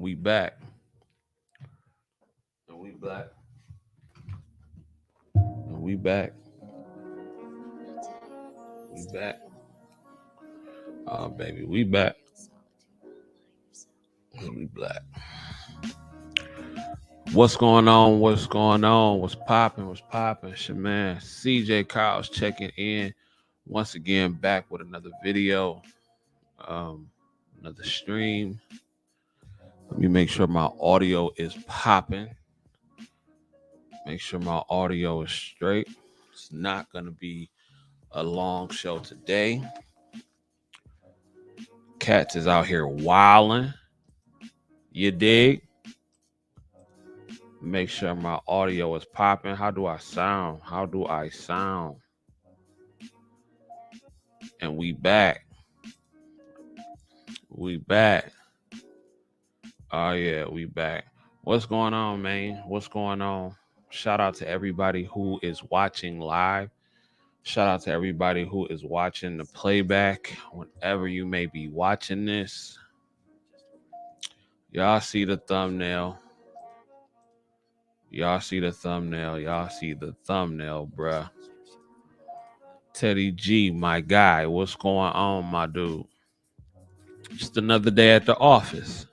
We back. And we back. And we back. We back. Oh, baby, we back. And we black. What's going on? What's going on? What's popping? What's popping? It's your man CJ Kyle's checking in once again, back with another video, another stream. Let me make sure my audio is popping. Make sure my audio is straight. It's not going to be a long show today. Cats is out here wilding. You dig? Make sure my audio is popping. How do I sound? How do I sound? And we back. We back. Oh, yeah, we back. What's going on, man? What's going on? Shout out to everybody who is watching live. Shout out to everybody who is watching the playback whenever you may be watching this. Y'all see the thumbnail. Y'all see the thumbnail. Y'all see the thumbnail, bruh. Teddy G, my guy. What's going on, my dude? Just another day at the office.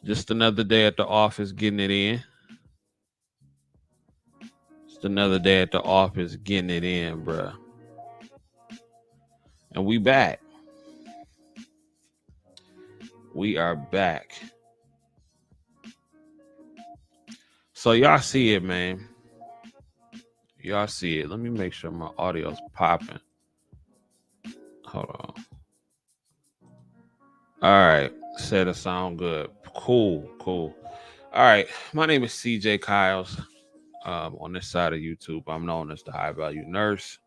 Just another day at the office getting it in. Just another day at the office getting it in, bruh. And we back. We are back. So y'all see it, man. Y'all see it. Let me make sure my audio's popping. Hold on. All right. Said it sound good. Cool. All right. My name is CJ Kyles. On this side of YouTube, I'm known as the High Value Nurse.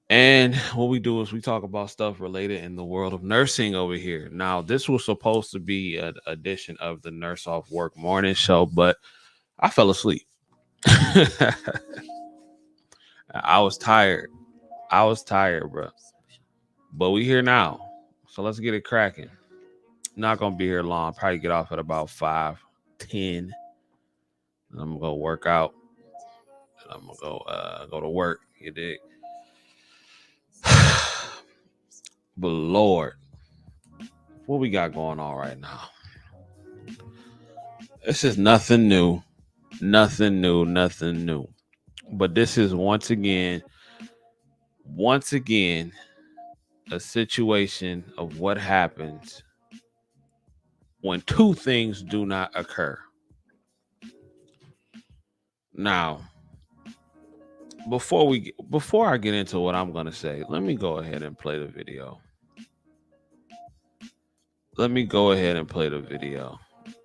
And what we do is we talk about stuff related in the world of nursing over here. Now, this was supposed to be an edition of the Nurse Off Work morning show, but I fell asleep. I was tired, bro. But we here now. So let's get it cracking. Not going to be here long. Probably get off at about 5:10. I'm going to go work out. And I'm going to go to work. You dig? But Lord, what we got going on right now? This is nothing new. Nothing new. But this is once again, a situation of what happens when two things do not occur. Now, before I get into what I'm going to say, let me go ahead and play the video.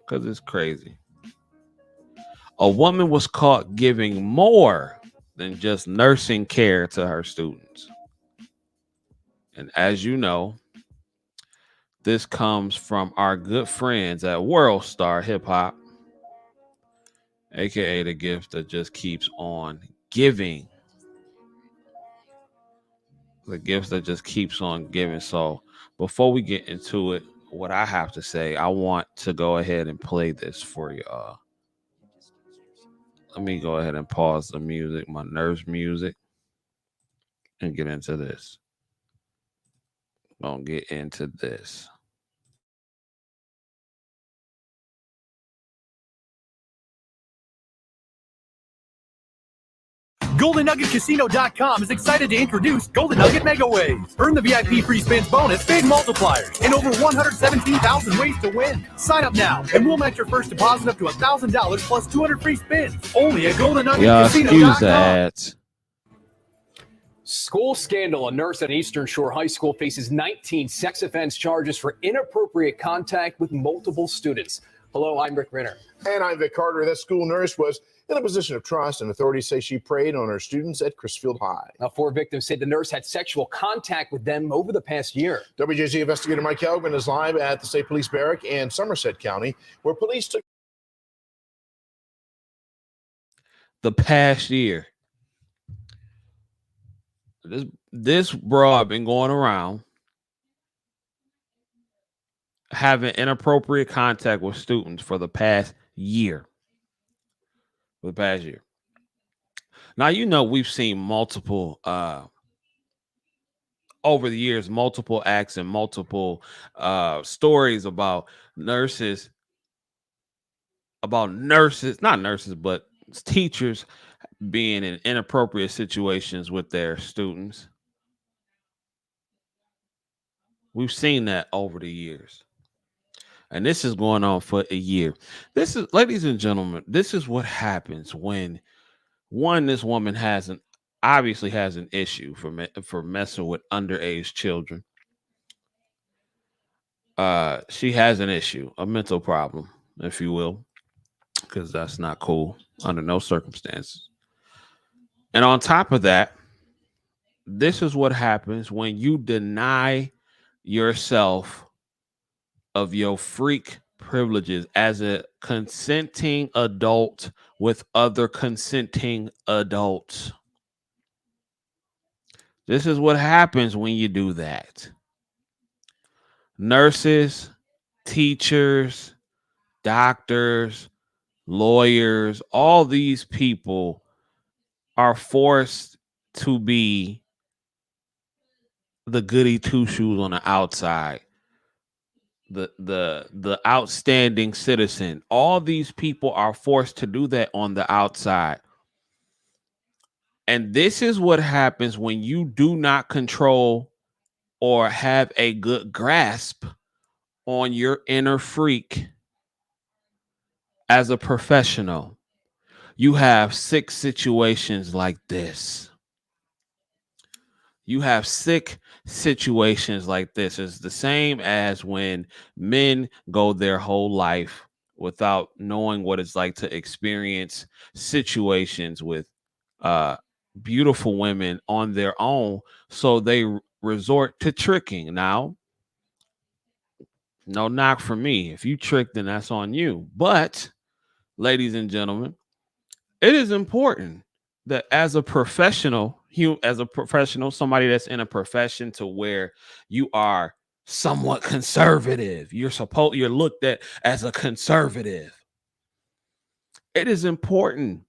Because it's crazy. A woman was caught giving more than just nursing care to her students. And as you know, this comes from our good friends at World Star Hip Hop, aka the gift that just keeps on giving. The gift that just keeps on giving. So before we get into it, what I have to say, I want to go ahead and play this for y'all. Let me go ahead and pause the music, my nurse music, and get into this. Gonna get into this. GoldenNuggetCasino.com is excited to introduce Golden Nugget Mega Ways. Earn the VIP free spins bonus, big multipliers, and over 117,000 ways to win. Sign up now, and we'll match your first deposit up to $1,000 plus 200 free spins. Only at GoldenNuggetCasino.com. School scandal. A nurse at Eastern Shore High School faces 19 sex offense charges for inappropriate contact with multiple students. Hello, I'm Rick Renner. And I'm Vic Carter. That school nurse was in a position of trust, and authorities say she preyed on her students at Crisfield High. Now, 4 victims say the nurse had sexual contact with them over the past year. WJZ investigator Mike Kelvin is live at the State Police Barrack in Somerset County, where police took the past year. This broad been going around having inappropriate contact with students for the past year. For the past year. Now, we've seen multiple over the years, multiple acts and multiple stories about nurses, not nurses, but teachers being in inappropriate situations with their students. We've seen that over the years. And this is going on for a year. This is, ladies and gentlemen, this is what happens when this woman obviously has an issue for messing with underage children. She has an issue, a mental problem, if you will, because that's not cool under no circumstances. And on top of that, this is what happens when you deny yourself of your freak privileges as a consenting adult with other consenting adults. This is what happens when you do that. Nurses, teachers, doctors, lawyers, all these people are forced to be the goody two shoes on the outside, the outstanding citizen. All these people are forced to do that on the outside. And this is what happens when you do not control or have a good grasp on your inner freak as a professional. You have 6 situations like this. You have sick situations like this. It's the same as when men go their whole life without knowing what it's like to experience situations with beautiful women on their own. So they resort to tricking. Now, no knock for me. If you trick, then that's on you. But, ladies and gentlemen, it is important that as a professional, somebody that's in a profession to where you are somewhat conservative, you're looked at as a conservative. It is important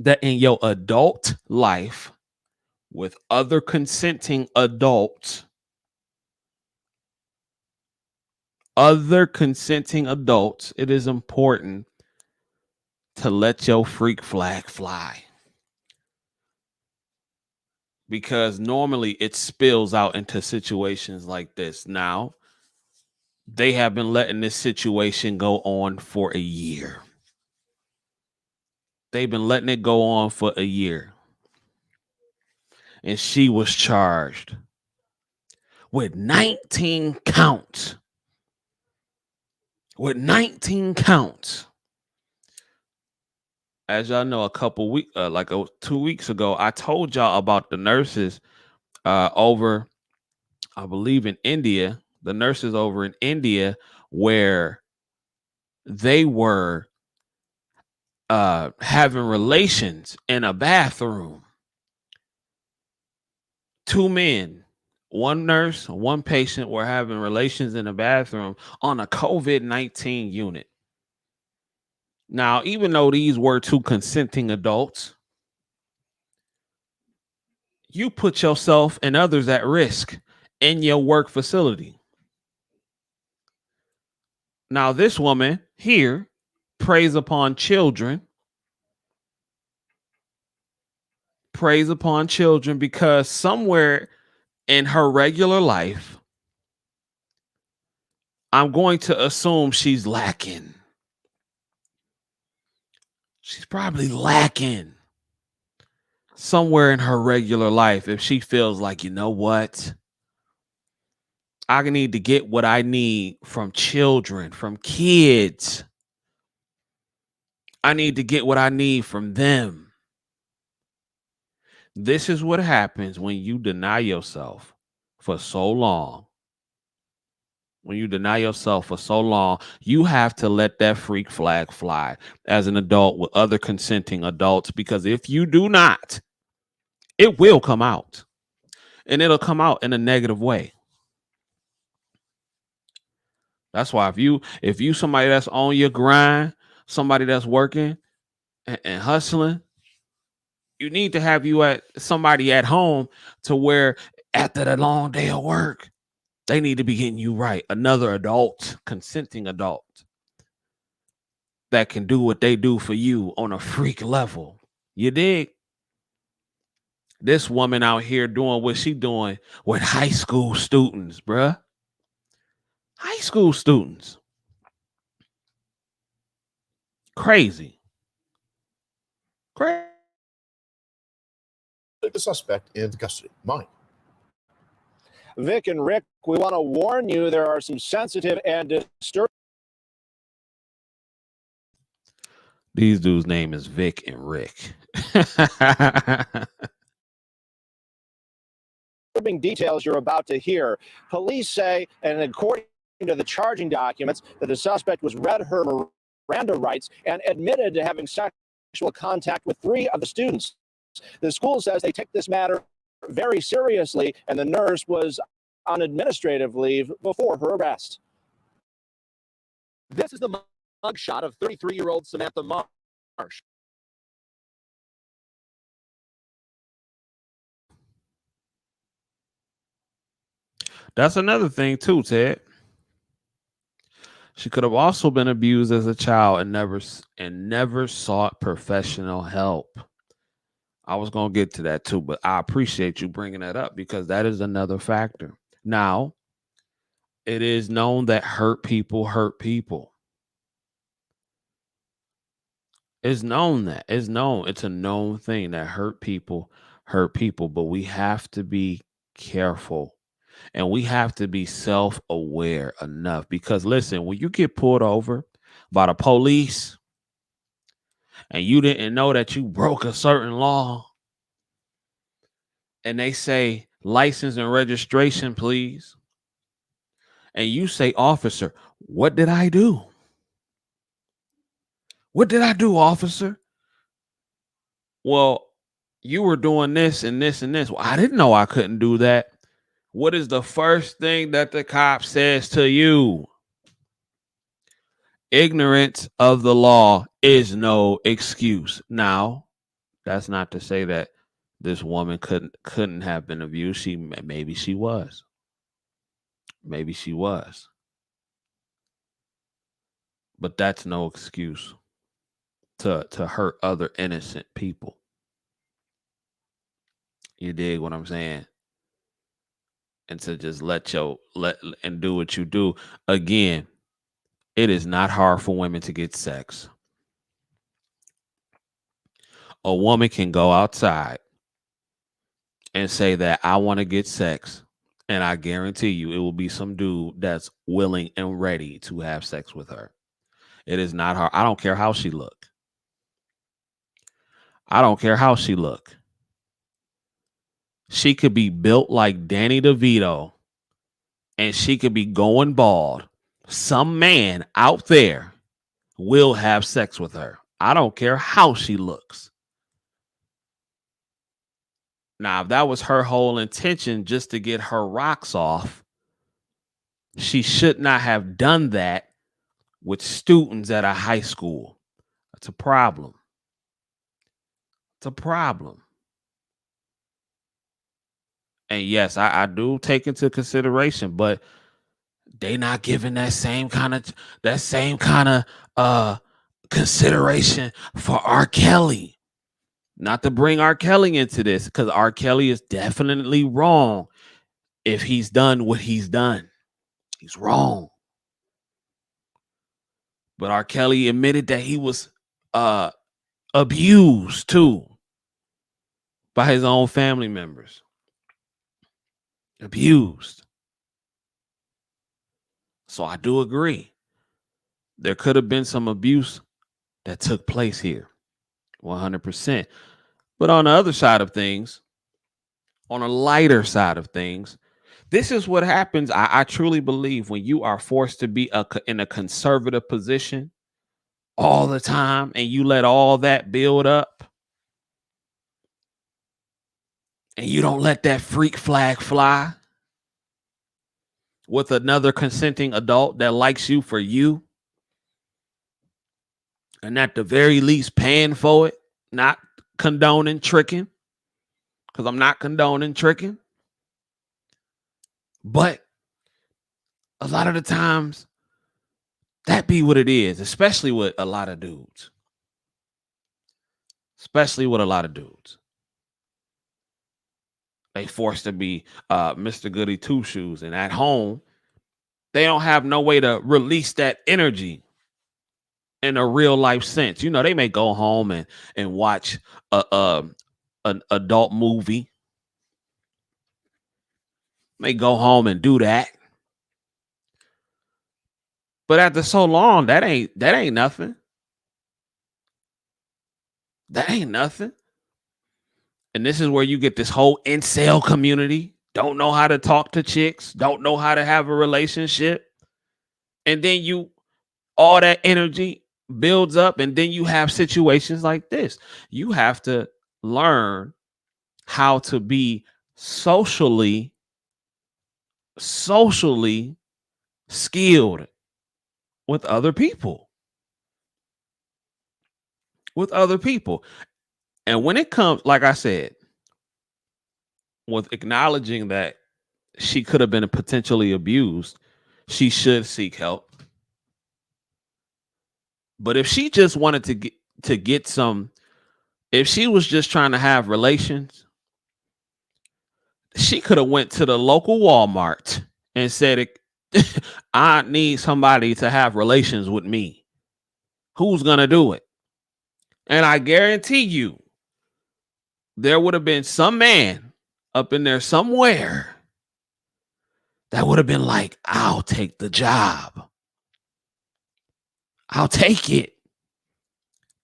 that in your adult life with other consenting adults, it is important to let your freak flag fly. Because normally it spills out into situations like this. Now, they have been letting this situation go on for a year. They've been letting it go on for a year. And she was charged with 19 counts. As y'all know, 2 weeks ago, I told y'all about the nurses over, I believe, in India. The nurses over in India where they were having relations in a bathroom. 2 men, 1 nurse, 1 patient were having relations in a bathroom on a COVID-19 unit. Now, even though these were 2 consenting adults, you put yourself and others at risk in your work facility. Now, this woman here preys upon children because somewhere in her regular life, I'm going to assume she's lacking. She's probably lacking somewhere in her regular life if she feels like, you know what? I need to get what I need from children, from kids. I need to get what I need from them. This is what happens when you deny yourself for so long. When you deny yourself for so long, you have to let that freak flag fly as an adult with other consenting adults, because if you do not, it will come out, and it'll come out in a negative way. That's why if you somebody that's on your grind, somebody that's working and hustling, you need to have somebody at home to where after the long day of work, they need to be getting you right. Another adult, consenting adult that can do what they do for you on a freak level. You dig? This woman out here doing what she doing with high school students, bruh. High school students. Crazy. Crazy. The suspect in custody. Mike. Vic and Rick, we want to warn you there are some sensitive and disturbing These dudes' name is Vic and Rick. details you're about to hear. Police say, and according to the charging documents, that the suspect was read her Miranda rights and admitted to having sexual contact with 3 of the students. The school says they take this matter very seriously, and the nurse was on administrative leave before her arrest. This is the mugshot of 33-year-old Samantha Marsh. That's another thing too, Ted. She could have also been abused as a child and never sought professional help. I was going to get to that too, but I appreciate you bringing that up because that is another factor. Now, it is known that hurt people hurt people. It's known that. It's known. It's a known thing that hurt people, but we have to be careful and we have to be self-aware enough because listen, when you get pulled over by the police and you didn't know that you broke a certain law and they say license and registration, please. And you say, officer, what did I do? What did I do, officer? Well, you were doing this and this and this. Well, I didn't know I couldn't do that. What is the first thing that the cop says to you? Ignorance of the law is no excuse. Now, that's not to say that this woman couldn't have been abused. Maybe she was. Maybe she was. But that's no excuse to hurt other innocent people. You dig what I'm saying? And to just let and do what you do. Again, it is not hard for women to get sex. A woman can go outside and say that I want to get sex. And I guarantee you it will be some dude that's willing and ready to have sex with her. It is not hard. I don't care how she look. I don't care how she look. She could be built like Danny DeVito and she could be going bald. Some man out there will have sex with her. I don't care how she looks. Now, if that was her whole intention just to get her rocks off, she should not have done that with students at a high school. That's a problem. It's a problem. And yes, I do take into consideration, but they not giving that same kind of consideration for R. Kelly. Not to bring R. Kelly into this, because R. Kelly is definitely wrong if he's done what he's done. He's wrong. But R. Kelly admitted that he was abused too by his own family members. Abused. So I do agree. There could have been some abuse that took place here. 100%. But on the other side of things, on a lighter side of things, this is what happens. I truly believe when you are forced to be in a conservative position all the time and you let all that build up and you don't let that freak flag fly. with another consenting adult that likes you for you, and at the very least paying for it, not condoning tricking, because I'm not condoning tricking. But a lot of the times, that be what it is, especially with a lot of dudes. Especially with a lot of dudes. They forced to be Mr. Goody Two Shoes, and at home, they don't have no way to release that energy in a real life sense. You know, they may go home and watch an adult movie. May go home and do that. But after so long, that ain't nothing. That ain't nothing. And this is where you get this whole incel community. Don't know how to talk to chicks. Don't know how to have a relationship. And then all that energy builds up, and then you have situations like this. You have to learn how to be socially skilled with other people. And when it comes, like I said, with acknowledging that she could have been potentially abused, she should seek help. But if she just wanted to get some, if she was just trying to have relations, she could have went to the local Walmart and said, I need somebody to have relations with me. Who's going to do it? And I guarantee you, there would have been some man up in there somewhere that would have been like, I'll take the job. I'll take it.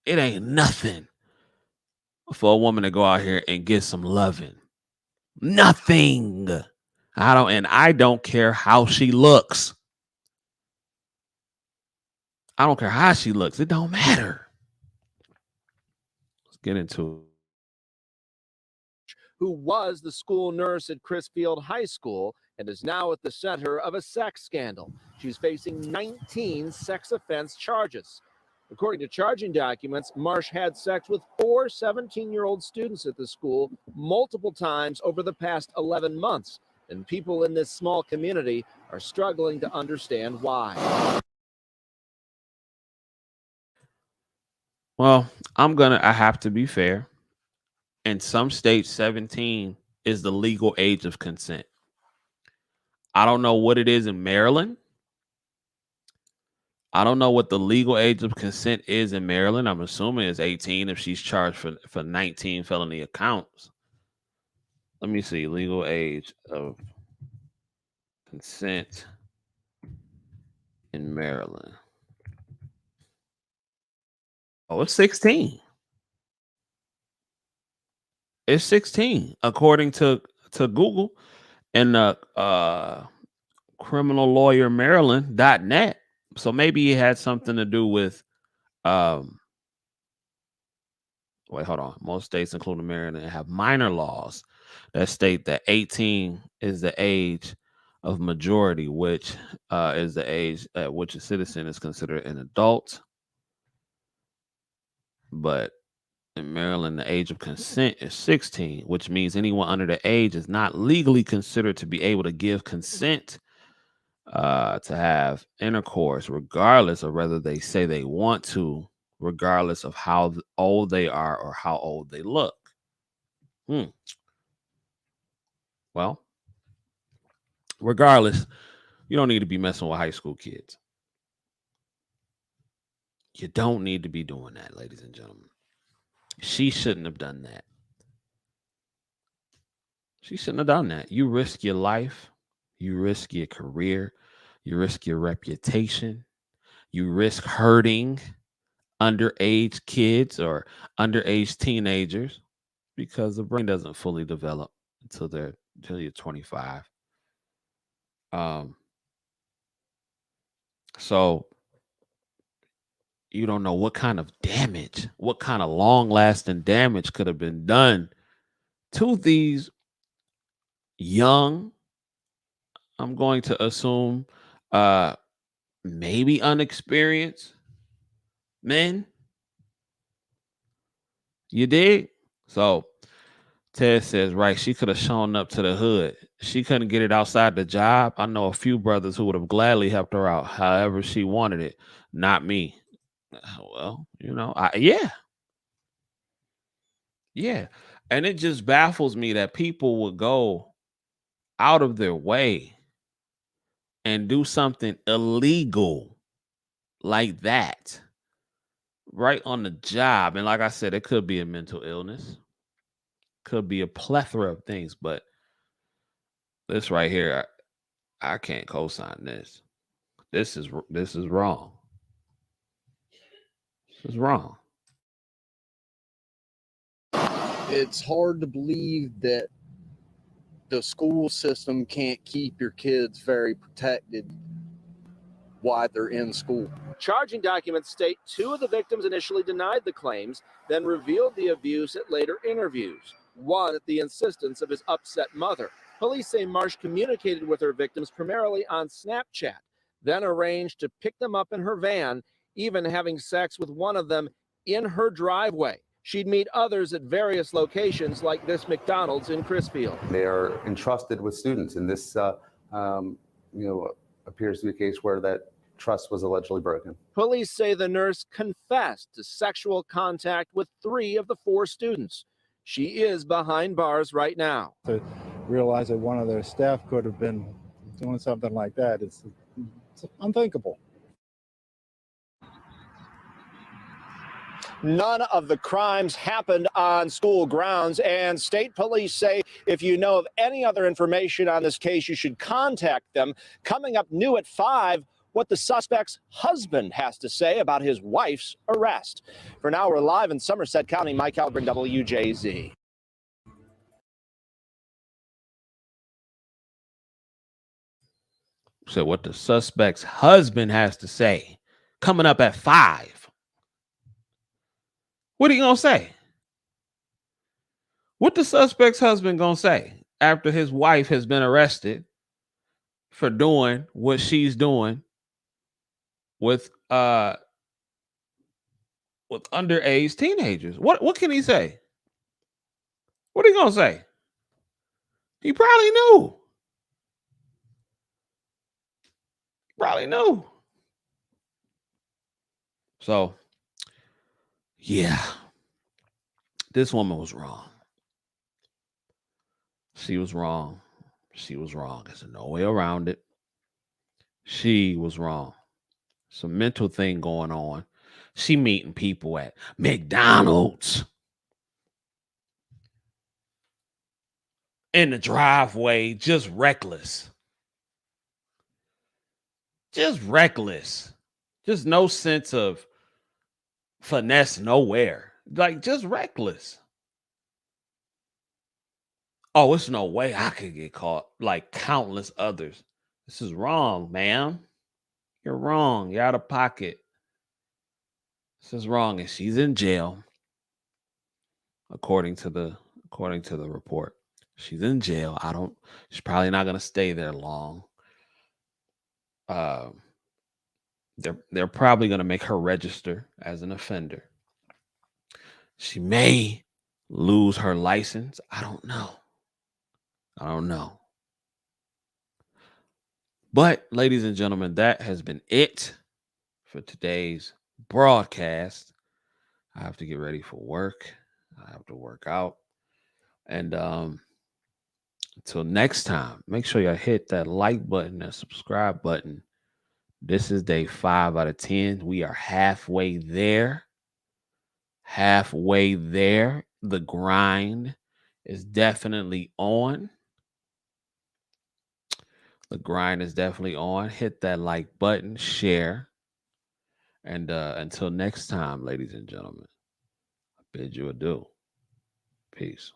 It ain't nothing for a woman to go out here and get some loving. Nothing. I don't care how she looks. I don't care how she looks. It don't matter. Let's get into it. Who was the school nurse at Chrisfield High School and is now at the center of a sex scandal. She's facing 19 sex offense charges. According to charging documents, Marsh had sex with 4 17-year-old students at the school multiple times over the past 11 months, and people in this small community are struggling to understand why. Well, I have to be fair. In some states, 17 is the legal age of consent. I don't know what it is in Maryland. I don't know what the legal age of consent is in Maryland. I'm assuming it's 18 if she's charged for 19 felony accounts. Let me see. Legal age of consent in Maryland. Oh, it's 16. It's 16, according to Google and criminallawyer.maryland.net. So maybe it had something to do with wait, hold on. Most states, including Maryland, have minor laws that state that 18 is the age of majority, which is the age at which a citizen is considered an adult. But in Maryland, the age of consent is 16, which means anyone under the age is not legally considered to be able to give consent to have intercourse, regardless of whether they say they want to, regardless of how old they are or how old they look. Well, regardless, you don't need to be messing with high school kids. You don't need to be doing that, ladies and gentlemen. She shouldn't have done that. She shouldn't have done that. You risk your life. You risk your career. You risk your reputation. You risk hurting underage kids or underage teenagers because the brain doesn't fully develop until you're 25. So you don't know what kind of damage, what kind of long-lasting damage could have been done to these young I'm going to assume maybe unexperienced men. You dig? So Ted says, right, she could have shown up to the hood. She couldn't get it outside the job. I know a few brothers who would have gladly helped her out however she wanted it. Not me. Well, yeah. Yeah. And it just baffles me that people would go out of their way and do something illegal like that right on the job. And like I said, it could be a mental illness, could be a plethora of things, but this right here, I can't co-sign this. This is wrong. This is wrong. It's hard to believe that the school system can't keep your kids very protected while they're in school. Charging documents state 2 of the victims initially denied the claims, then revealed the abuse at later interviews, one at the insistence of his upset mother. Police say Marsh communicated with her victims primarily on Snapchat, then arranged to pick them up in her van, even having sex with one of them in her driveway. She'd meet others at various locations like this McDonald's in Crisfield. They are entrusted with students, and this appears to be a case where that trust was allegedly broken. Police say the nurse confessed to sexual contact with 3 of the 4 students. She is behind bars right now. To realize that one of their staff could have been doing something like that, it's unthinkable. None of the crimes happened on school grounds, and state police say if you know of any other information on this case, you should contact them. Coming up new at 5, what the suspect's husband has to say about his wife's arrest. For now, we're live in Somerset County. Mike Halpern, WJZ. So what the suspect's husband has to say. Coming up at 5. What are you gonna say? What the suspect's husband gonna say after his wife has been arrested for doing what she's doing with underage teenagers? What can he say? What are you gonna say? He probably knew. So yeah, this woman was wrong. She was wrong. There's no way around it. She was wrong. Some mental thing going on. She meeting people at McDonald's in the driveway, just reckless. Just no sense of finesse nowhere. Like, just reckless. Oh, it's no way I could get caught like countless others. This is wrong, ma'am. You're wrong. You're out of pocket. This is wrong, and she's in jail. According to the report, she's in jail. She's probably not gonna stay there long. They're probably gonna make her register as an offender. She may lose her license. I don't know. But, ladies and gentlemen, that has been it for today's broadcast. I have to get ready for work. I have to work out. And until next time, make sure you hit that like button, that subscribe button. This is day 5 out of 10. We are halfway there. The grind is definitely on. Hit that like button, share. And until next time, ladies and gentlemen, I bid you adieu. Peace.